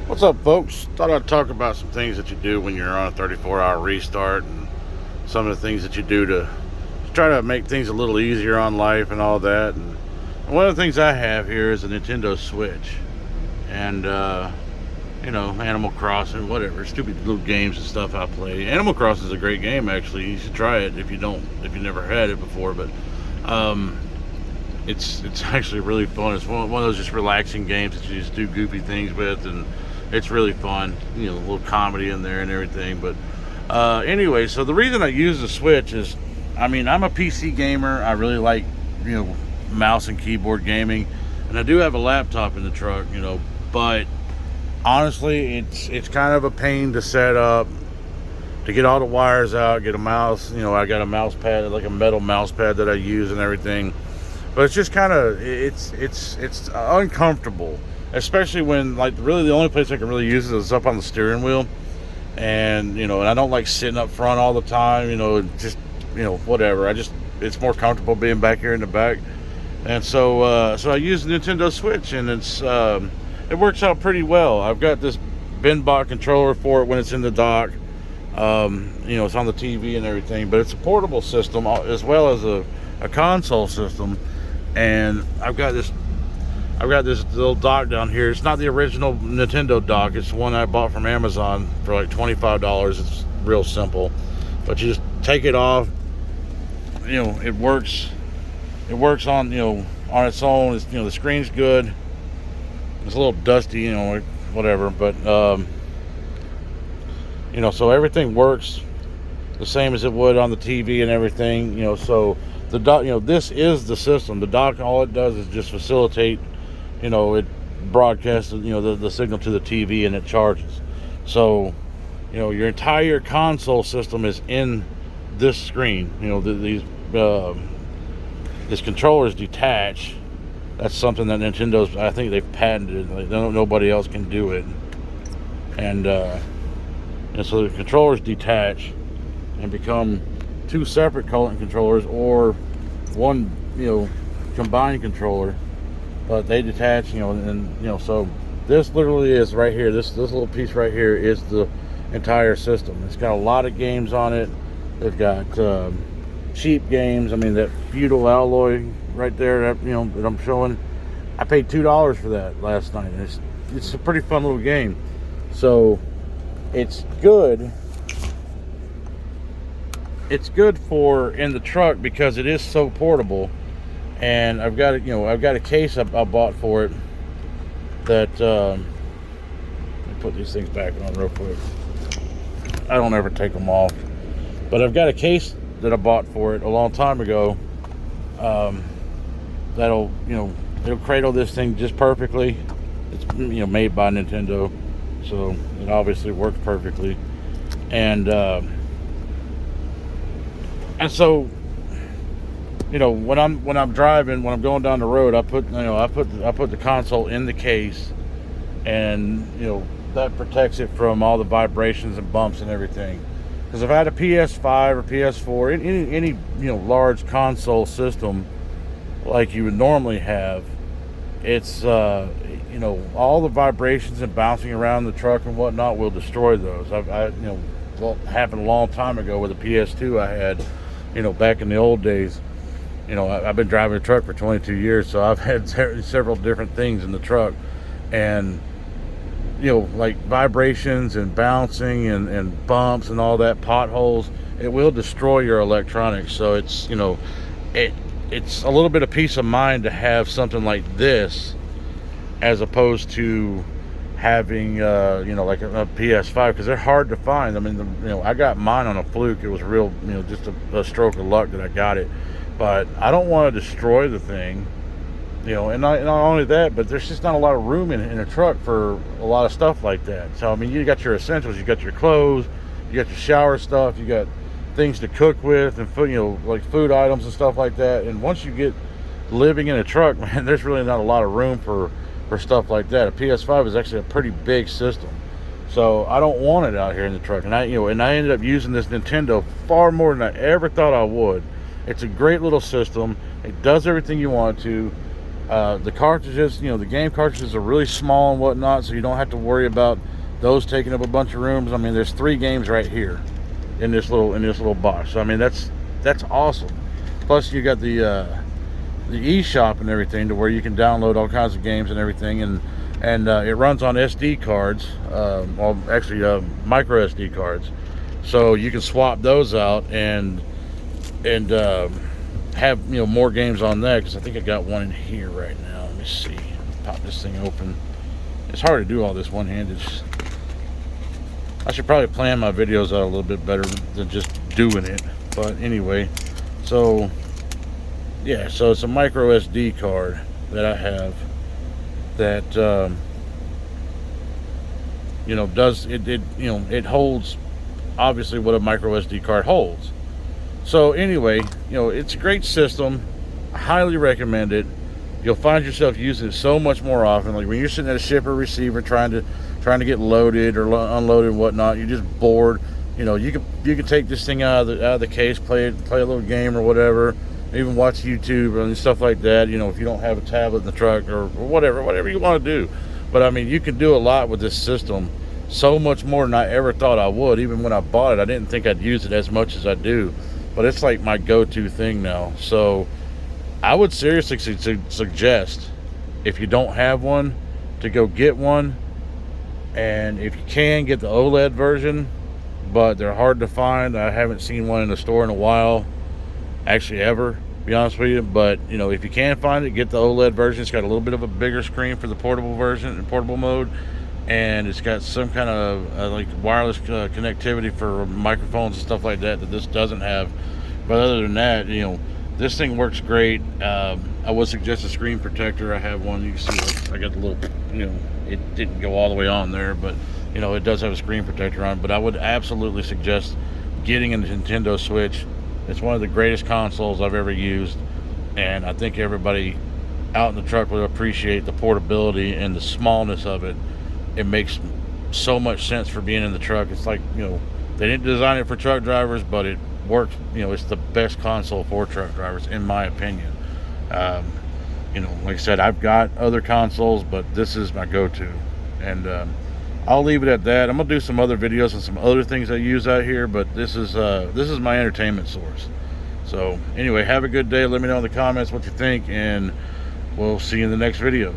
What's up, folks? Thought I'd talk about some things that you do when you're on a 34-hour restart and some of the things that you do to try to make things a little easier on life and all that. And one of the things I have here is a Nintendo Switch. And, Animal Crossing, whatever, stupid little games and stuff I play. Animal Crossing is a great game, actually. You should try it if you never had it before. But um, it's actually really fun. It's one of those just relaxing games that you just do goofy things with, and it's really fun. A little comedy in there and everything. But anyway, so the reason I use the Switch is, I'm a PC gamer. I really like mouse and keyboard gaming, and I do have a laptop in the truck. But honestly, it's kind of a pain to set up, to get all the wires out, get a mouse. I got a mouse pad, like a metal mouse pad that I use and everything. But it's just kind of it's uncomfortable, especially when, like, really the only place I can really use it is up on the steering wheel, and I don't like sitting up front all the time. Just whatever. It's more comfortable being back here in the back, and so I use the Nintendo Switch, and it works out pretty well. I've got this bin-bot controller for it when it's in the dock. It's on the TV and everything, but it's a portable system as well as a console system. And I've got this little dock down here. It's not the original Nintendo dock. It's one I bought from Amazon for like $25. It's real simple, but you just take it off. It works. It works on on its own. It's, the screen's good. It's a little dusty, whatever, but so everything works the same as it would on the TV and everything. So the dock, this is the system. The dock, all it does is just facilitate, it broadcasts, the signal to the TV, and it charges. So, your entire console system is in this screen. This Controllers Detach. That's something that Nintendo's, I think they've patented. Like, nobody else can do it. And so the controllers detach and become two separate controllers, or one, combined controller, but they detach, and so this literally is right here. This little piece right here is the entire system. It's got a lot of games on it. They've got cheap games. That feudal alloy right there, that I'm showing. I paid $2 for that last night. It's a pretty fun little game. So it's good. It's good for in the truck because it is so portable. And I've got a case I bought for it that let me put these things back on real quick. I don't ever take them off, but I've got a case that I bought for it a long time ago. That'll it'll cradle this thing just perfectly. It's made by Nintendo, so it obviously works perfectly. And so when I'm driving, when I'm going down the road, I put the console in the case, and that protects it from all the vibrations and bumps and everything. Because if I had a PS5 or PS4, any large console system like you would normally have, it's all the vibrations and bouncing around the truck and whatnot will destroy those. Well, it happened a long time ago with a PS2 I had, back in the old days. I've been driving a truck for 22 years, so I've had several different things in the truck, and like vibrations and bouncing and bumps and all that, potholes, it will destroy your electronics. So it's it's a little bit of peace of mind to have something like this, as opposed to having like a PS5, because they're hard to find. I got mine on a fluke. It was real, just a stroke of luck that I got it. But I don't want to destroy the thing. And not only that, but there's just not a lot of room in a truck for a lot of stuff like that. So you got your essentials, you got your clothes, you got your shower stuff, you got things to cook with, and food, like food items and stuff like that. And once you get living in a truck, man, there's really not a lot of room for stuff like that. A PS5 is actually a pretty big system, so I don't want it out here in the truck. And I ended up using this Nintendo far more than I ever thought I would. It's a great little system. It does everything you want to. The cartridges, the game cartridges are really small and whatnot, so you don't have to worry about those taking up a bunch of rooms. I mean, there's 3 games right here in this little box. So I mean, that's awesome. Plus, you got the eShop and everything, to where you can download all kinds of games and everything, and it runs on SD cards. Well, actually, micro SD cards. So you can swap those out and have more games on that, because I think I got one in here right now. Let me see. Pop this thing open. It's hard to do all this one-handed. I should probably plan my videos out a little bit better than just doing it. But anyway, so yeah, so it's a micro SD card that I have that does it holds obviously what a micro SD card holds. So anyway, it's a great system. I highly recommend it. You'll find yourself using it so much more often. Like when you're sitting at a shipper receiver trying to get loaded or unloaded and whatnot, you're just bored. You can take this thing out of the case, play a little game or whatever, even watch YouTube and stuff like that. If you don't have a tablet in the truck or whatever you want to do. But I mean, you can do a lot with this system. So much more than I ever thought I would. Even when I bought it, I didn't think I'd use it as much as I do. But it's like my go-to thing now. So I would seriously suggest, if you don't have one, to go get one. And if you can, get the OLED version. But they're hard to find. I haven't seen one in the store in a while. Actually, ever, to be honest with you. But, if you can find it, get the OLED version. It's got a little bit of a bigger screen for the portable version, in portable mode. And it's got some kind of like wireless connectivity for microphones and stuff like that this doesn't have. But other than that, this thing works great. I would suggest a screen protector. I have one. You can see, I got the little, it didn't go all the way on there, but it does have a screen protector on. But I would absolutely suggest getting a Nintendo Switch. It's one of the greatest consoles I've ever used, and I think everybody out in the truck will appreciate the portability and the smallness of it. It makes so much sense for being in the truck. It's like, they didn't design it for truck drivers, but it works. It's the best console for truck drivers, in my opinion. Like I said, I've got other consoles, but this is my go-to. And I'll leave it at that. I'm gonna do some other videos and some other things I use out here, but this is my entertainment source. So anyway, have a good day. Let me know in the comments what you think, and we'll see you in the next video.